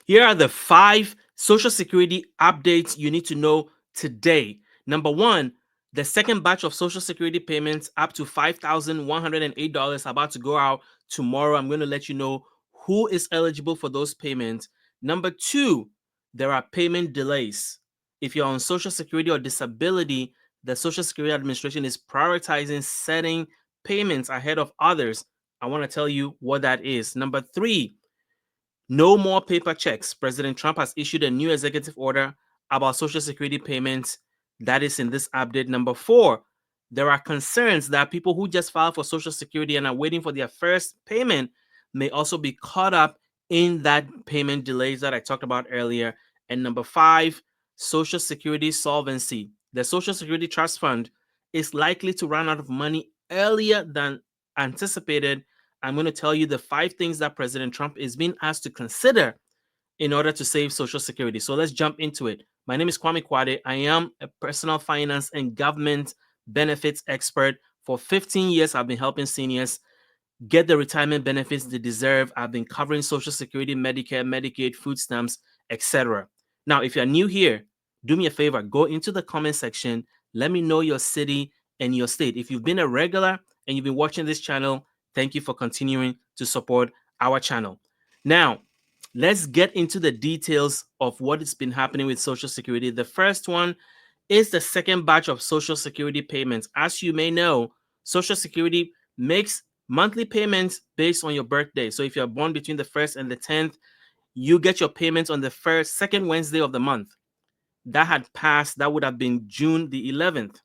Here are the 5 Social Security updates you need to know today. Number one, the second batch of Social Security payments up to $5,108 about to go out tomorrow. I'm going to let you know who is eligible for those payments. Number two, there are payment delays. If you're on Social Security or disability, the Social Security Administration is prioritizing setting payments ahead of others. I want to tell you what that is. Number three, no more paper checks. President Trump has issued a new executive order about Social Security payments. That is in this update. Number four, there are concerns that people who just filed for Social Security and are waiting for their first payment may also be caught up in that payment delays that I talked about earlier. And number five, Social Security solvency. The Social Security Trust Fund is likely to run out of money earlier than anticipated. I'm going to tell you the 5 things that President Trump is being asked to consider in order to save Social Security. So let's jump into it. My name is Kwame Kwade. I am a personal finance and government benefits expert. For 15 years, I've been helping seniors get the retirement benefits they deserve. I've been covering Social Security, Medicare, Medicaid, food stamps, etc. Now, if you're new here, do me a favor, go into the comment section. Let me know your city and your state. If you've been a regular and you've been watching this channel, thank you for continuing to support our channel. Now, let's get into the details of what has been happening with Social Security. The first one is the second batch of Social Security payments. As you may know, Social Security makes monthly payments based on your birthday. So if you're born between the 1st and the 10th, you get your payments on the second Wednesday of the month. That had passed, that would have been June the 11th.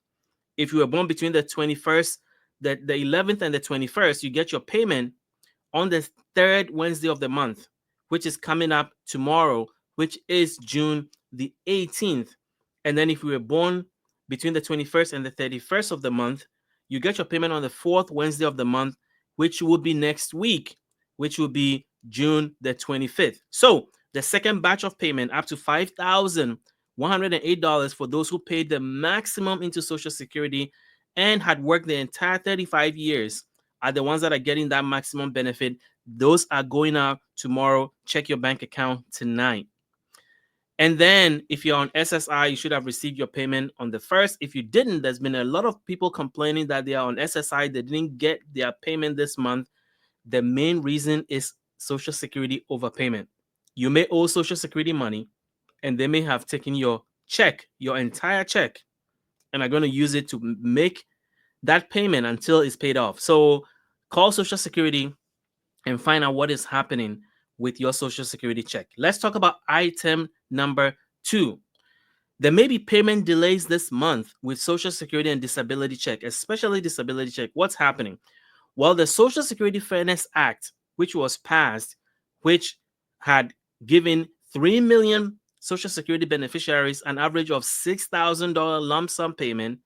If you were born between the 21st, the 11th and the 21st, you get your payment on the third Wednesday of the month, which is coming up tomorrow, which is June the 18th. And then if you were born between the 21st and the 31st of the month, you get your payment on the fourth Wednesday of the month, which will be next week, which will be June the 25th. So the second batch of payment up to $5,108 for those who paid the maximum into Social Security and had worked the entire 35 years are the ones that are getting that maximum benefit. Those are going out tomorrow. Check your bank account tonight. And then if you're on SSI, you should have received your payment on the first. If you didn't, there's been a lot of people complaining that they are on SSI, they didn't get their payment this month. The main reason is Social Security overpayment. You may owe Social Security money, and they may have taken your check, your entire check, and are going to use it to make that payment until it's paid off. So call Social Security and find out what is happening with your Social Security check. Let's talk about item number 2. There may be payment delays this month with Social Security and disability check, especially disability check. What's happening? Well, the Social Security Fairness Act, which was passed, which had given 3 million Social Security beneficiaries an average of $6,000 lump sum payment.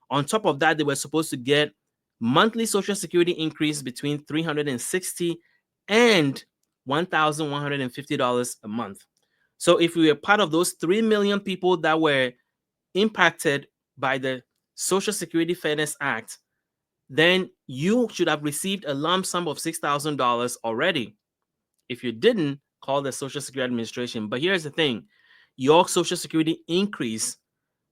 On top of that, they were supposed to get monthly Social Security increase between $360 and $1,150 a month. So if we were part of those 3 million people that were impacted by the Social Security Fairness Act, then you should have received a lump sum of $6,000 already. If you didn't, call the Social Security Administration. But here's the thing, your Social Security increase,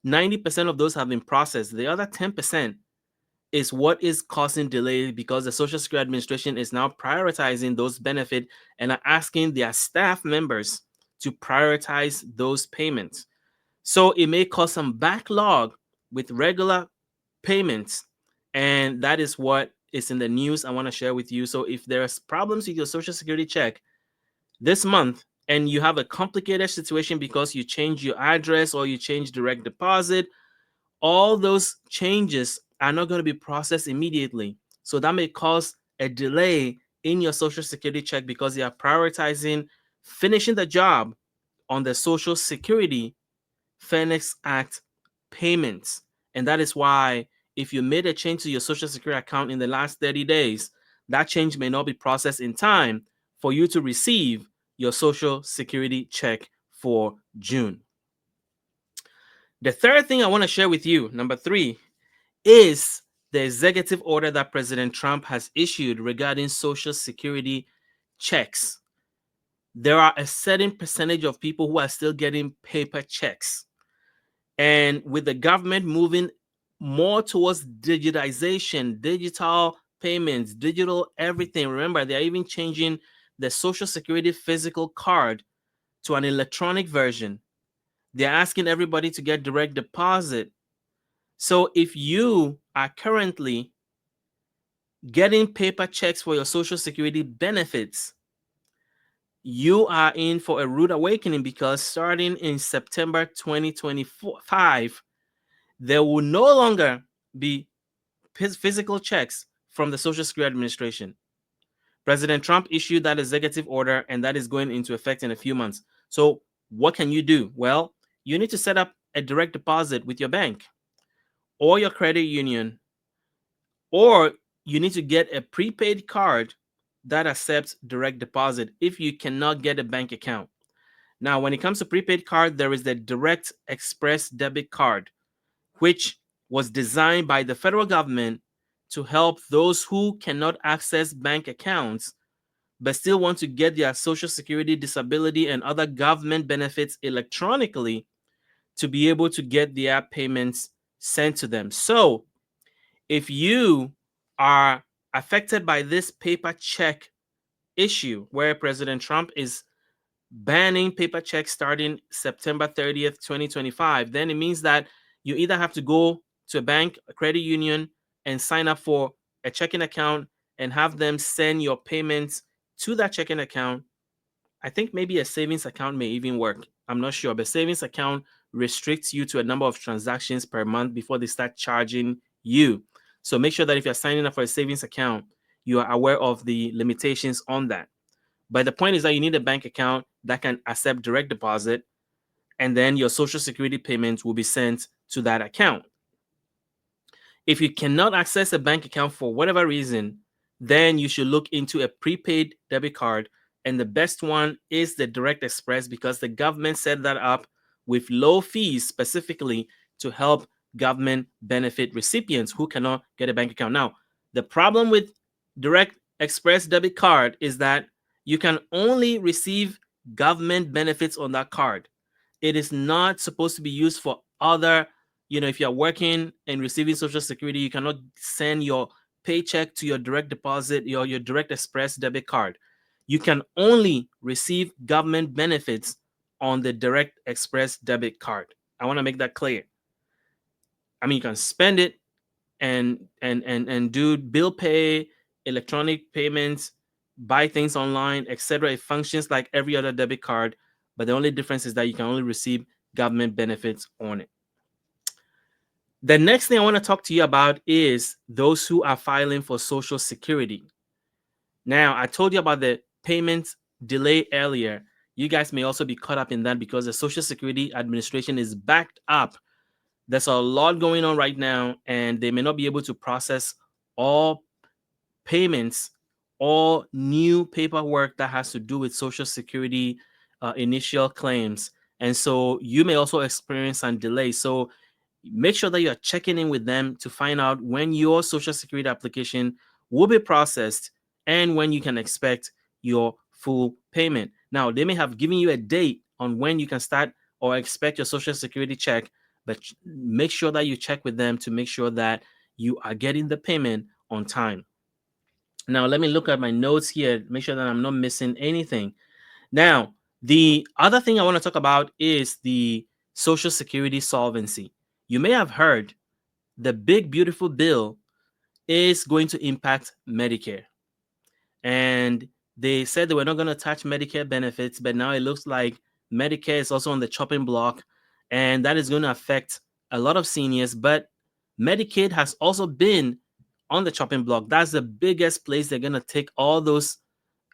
90% of those have been processed. The other 10% is what is causing delay because the Social Security Administration is now prioritizing those benefits and are asking their staff members to prioritize those payments. So it may cause some backlog with regular payments, and that is what is in the news I want to share with you. So if there's problems with your Social Security check this month and you have a complicated situation because you change your address or you change direct deposit, all those changes are not going to be processed immediately. So that may cause a delay in your Social Security check because they are prioritizing finishing the job on the Social Security Fairness Act payments. And that is why if you made a change to your Social Security account in the last 30 days, that change may not be processed in time for you to receive your Social Security check for June. The third thing I want to share with you, number 3, is the executive order that President Trump has issued regarding Social Security checks. there are a certain percentage of people who are still getting paper checks. And with the government moving more towards digitization, digital payments, digital everything, remember, they're even changing the Social Security physical card to an electronic version. They're asking everybody to get direct deposit. So if you are currently getting paper checks for your Social Security benefits, you are in for a rude awakening, because starting in September 2025, there will no longer be physical checks from the Social Security Administration. President Trump issued that executive order, and that is going into effect in a few months. So, what can you do? Well, you need to set up a direct deposit with your bank or your credit union, or you need to get a prepaid card that accepts direct deposit if you cannot get a bank account. Now, when it comes to prepaid card, there is the Direct Express debit card, which was designed by the federal government to help those who cannot access bank accounts but still want to get their Social Security, disability, and other government benefits electronically, to be able to get their payments sent to them. So, if you are affected by this paper check issue, where President Trump is banning paper checks starting September 30th, 2025, then it means that you either have to go to a bank, a credit union, and sign up for a checking account and have them send your payments to that checking account. I think maybe a savings account may even work. I'm not sure, but savings account restricts you to a number of transactions per month before they start charging you. So make sure that if you're signing up for a savings account, you are aware of the limitations on that. But the point is that you need a bank account that can accept direct deposit, and then your Social Security payments will be sent to that account. If you cannot access a bank account for whatever reason, then you should look into a prepaid debit card. And the best one is the Direct Express, because the government set that up with low fees specifically to help government benefit recipients who cannot get a bank account. Now, the problem with Direct Express debit card is that you can only receive government benefits on that card. It is not supposed to be used for other, if you're working and receiving Social Security, you cannot send your paycheck to your direct deposit, your Direct Express debit card. You can only receive government benefits on the Direct Express debit card. I want to make that clear. I mean, you can spend it and do bill pay, electronic payments, buy things online, etc. It functions like every other debit card, but the only difference is that you can only receive government benefits on it. The next thing I want to talk to you about is those who are filing for Social Security. Now, I told you about the payment delay earlier. You guys may also be caught up in that, because the Social Security Administration is backed up. There's a lot going on right now, and they may not be able to process all payments, all new paperwork that has to do with Social Security initial claims. And so you may also experience some delay. So make sure that you are checking in with them to find out when your Social Security application will be processed and when you can expect your full payment. Now, they may have given you a date on when you can start or expect your Social Security check, but make sure that you check with them to make sure that you are getting the payment on time. Now, let me look at my notes here, make sure that I'm not missing anything. Now, the other thing I want to talk about is the Social Security solvency. You may have heard the big, beautiful bill is going to impact Medicare. And they said they were not going to touch Medicare benefits, but now it looks like Medicare is also on the chopping block, and that is going to affect a lot of seniors. But Medicaid has also been on the chopping block. That's the biggest place they're going to take all those,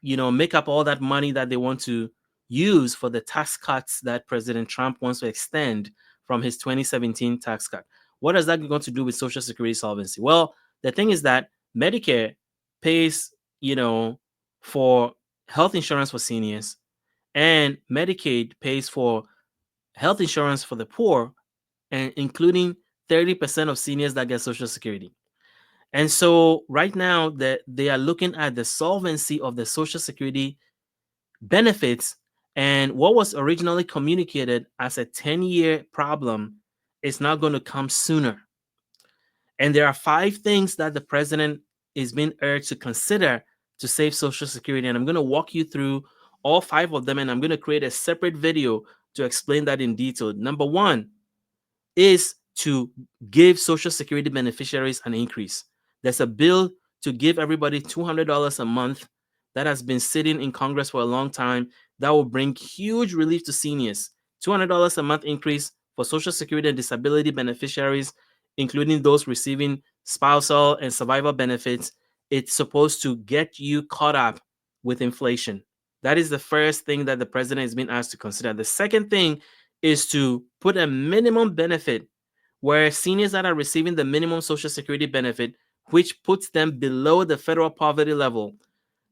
make up all that money that they want to use for the tax cuts that President Trump wants to extend from his 2017 tax cut. What is that going to do with Social Security solvency? Well, the thing is that Medicare pays, for health insurance for seniors, and Medicaid pays for health insurance for the poor, and including 30% of seniors that get Social Security. And so right now that they are looking at the solvency of the Social Security benefits, and what was originally communicated as a 10-year problem is now going to come sooner. And there are 5 things that the president is being urged to consider to save Social Security. And I'm going to walk you through all 5 of them, and I'm going to create a separate video to explain that in detail. Number one is to give Social Security beneficiaries an increase. There's a bill to give everybody $200 a month that has been sitting in Congress for a long time that will bring huge relief to seniors. $200 a month increase for Social Security and disability beneficiaries, including those receiving spousal and survival benefits. It's supposed to get you caught up with inflation. That is the first thing that the president has been asked to consider. The second thing is to put a minimum benefit where seniors that are receiving the minimum Social Security benefit, which puts them below the federal poverty level.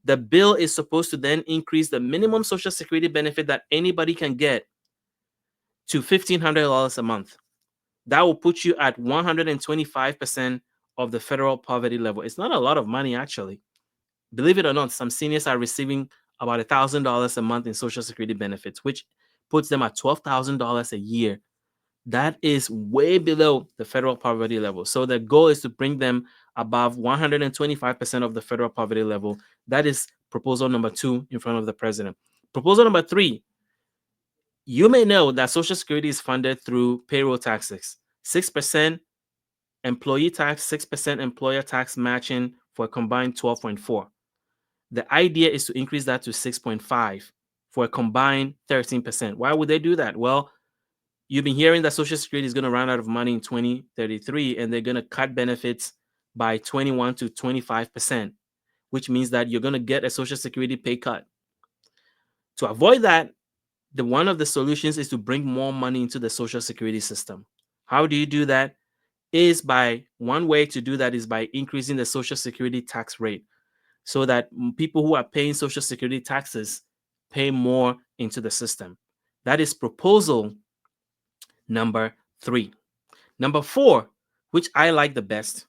The bill is supposed to then increase the minimum Social Security benefit that anybody can get to $1,500 a month. That will put you at 125% of the federal poverty level. It's not a lot of money, actually. Believe it or not, some seniors are receiving about $1,000 a month in Social Security benefits, which puts them at $12,000 a year. That is way below the federal poverty level. So the goal is to bring them above 125% of the federal poverty level. That is proposal number 2 in front of the president. Proposal number 3, you may know that Social Security is funded through payroll taxes, 6% employee tax, 6% employer tax matching for a combined 12.4. The idea is to increase that to 6.5 for a combined 13%. Why would they do that? Well, you've been hearing that Social Security is going to run out of money in 2033, and they're going to cut benefits by 21 to 25%, which means that you're going to get a Social Security pay cut. To avoid that, one of the solutions is to bring more money into the Social Security system. How do you do that? One way to do that is by increasing the Social Security tax rate so that people who are paying Social Security taxes pay more into the system. That is proposal number 3. Number 4, which I like the best,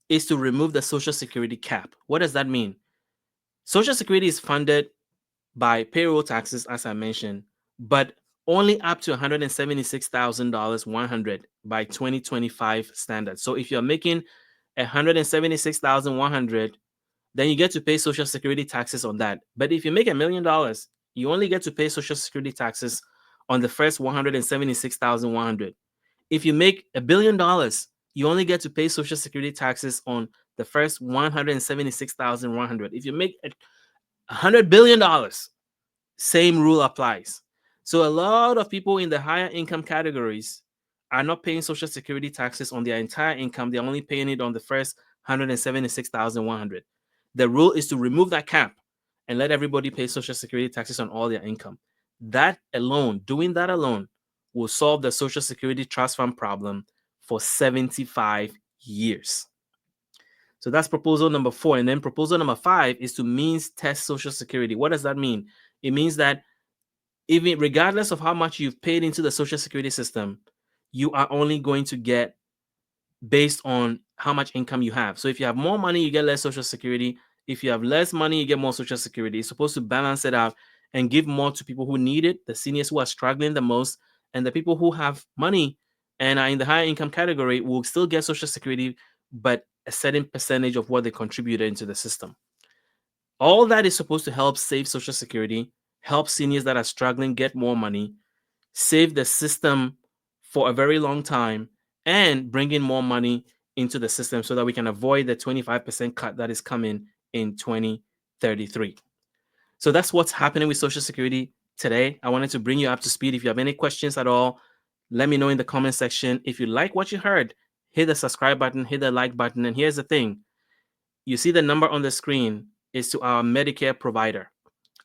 is to remove the Social Security cap. What does that mean? Social Security is funded by payroll taxes, as I mentioned, but only up to $176,100 by 2025 standards. So if you're making $176,100, then you get to pay Social Security taxes on that. But if you make $1 million, you only get to pay Social Security taxes on the first $176,100. If you make $1 billion, you only get to pay Social Security taxes on the first $176,100. If you make $100 billion, same rule applies. So a lot of people in the higher income categories are not paying Social Security taxes on their entire income. They're only paying it on the first $176,100. The rule is to remove that cap and let everybody pay Social Security taxes on all their income. That alone, doing that alone, will solve the Social Security trust fund problem for 75 years. So that's proposal number 4. And then proposal number 5 is to means test Social Security. What does that mean? It means that even regardless of how much you've paid into the Social Security system, you are only going to get based on how much income you have. So if you have more money, you get less Social Security. If you have less money, you get more Social Security. It's supposed to balance it out and give more to people who need it, the seniors who are struggling the most, and the people who have money and are in the higher income category will still get Social Security, but a certain percentage of what they contributed into the system. All that is supposed to help save Social Security, help seniors that are struggling get more money, save the system for a very long time, and bring in more money into the system so that we can avoid the 25% cut that is coming in 2033. So that's what's happening with Social Security today. I wanted to bring you up to speed. If you have any questions at all, let me know in the comment section. If you like what you heard, hit the subscribe button, hit the like button. And here's the thing. You see the number on the screen is to our Medicare provider,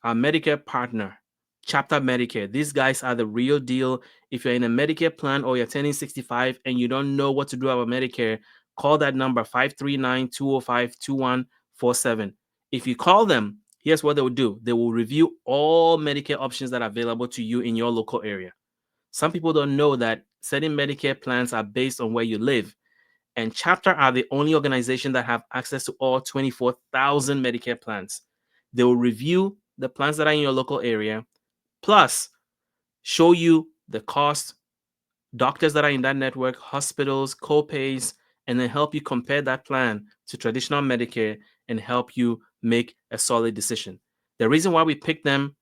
our Medicare partner, Chapter Medicare. These guys are the real deal. If you're in a Medicare plan or you're turning 65 and you don't know what to do about Medicare, call that number 539-205-2147. If you call them, here's what they will do. They will review all Medicare options that are available to you in your local area. Some people don't know that certain Medicare plans are based on where you live. And Chapter are the only organization that have access to all 24,000 Medicare plans. They will review the plans that are in your local area, plus show you the cost, doctors that are in that network, hospitals, co-pays, and then help you compare that plan to traditional Medicare and help you make a solid decision. The reason why we pick them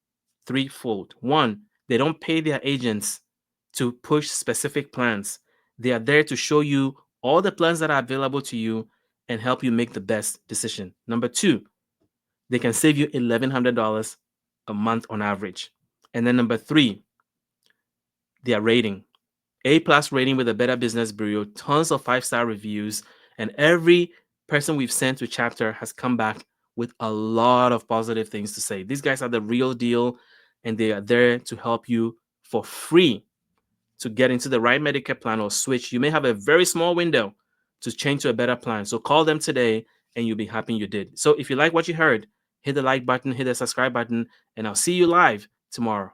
threefold. One, they don't pay their agents to push specific plans. They are there to show you all the plans that are available to you and help you make the best decision. Number two, they can save you $1,100 a month on average. And then number three, their rating. A+ rating with a Better Business Bureau, tons of 5-star reviews, and every person we've sent to chapter has come back with a lot of positive things to say. These guys are the real deal, and they are there to help you for free to get into the right Medicare plan or switch. You may have a very small window to change to a better plan. So call them today and you'll be happy you did. So if you like what you heard, hit the like button, hit the subscribe button, and I'll see you live tomorrow.